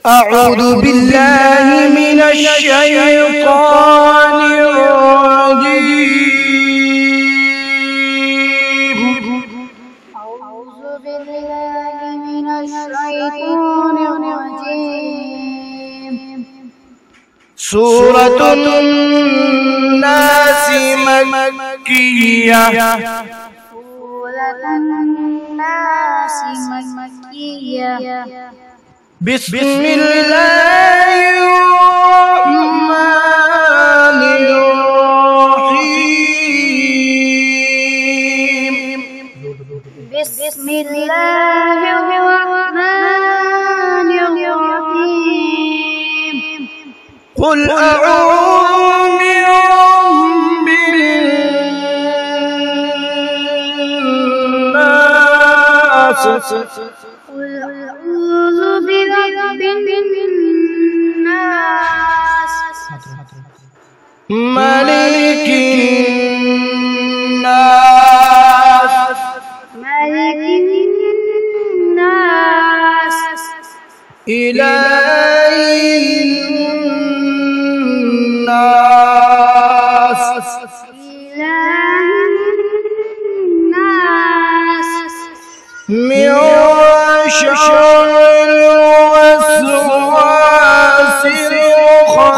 أعوذ بالله من الشيطان الرجيم أعوذ بالله من الشيطان الرجيم. سورة الناس مكية. سورة الناس مكية. بسم الله الرحمن الرحيم. بسم الله الرحمن الرحيم. قل أعوذ برب الناس. قل أعوذ برب الناس. ملك الناس. ملك الناس. إله الناس. إله الناس. من شر الوسواس الخناس.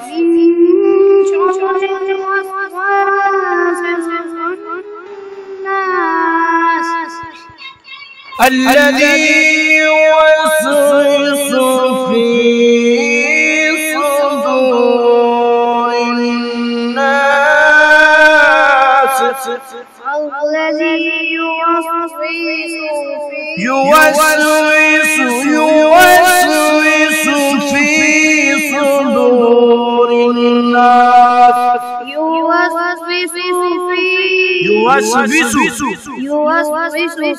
من شر الوسواس الخناس. الذي يوسوس في صدور الناس. الذي يوسوس في صدور الناس. يوسوس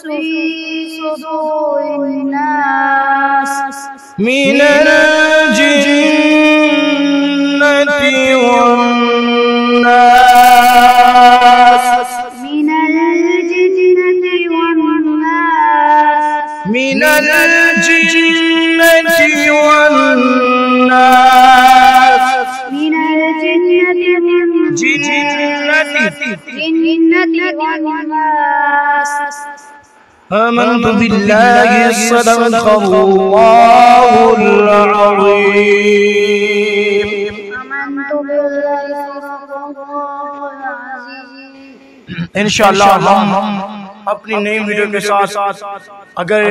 في صدور الناس. من الجنة والناس. من الجنة والناس. من الجنة والناس. من الجنة والناس. آمنت بالله صدق الله العظيم. آمنت بالله صدق الله العظيم. इंशाअल्लाह हम अपनी नई वीडियो के साथ अगर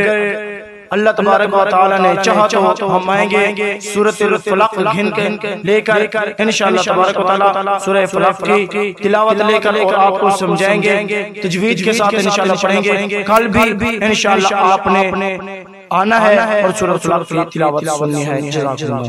अल्लाह तबारक व तआला ने चाहा तो हम आएंगे सूरह फलक घिन के लेकर इंशाअल्लाह तबारक व तआला सूरह फलक की तिलावत लेकर और आपको समझाएंगे, तजवीद के साथ इंशाअल्लाह पढ़ेंगे। कल भी इंशाअल्लाह आपने आना है और सूरह फलक की तिलावत सुननी है। जज़ाकल्लाह।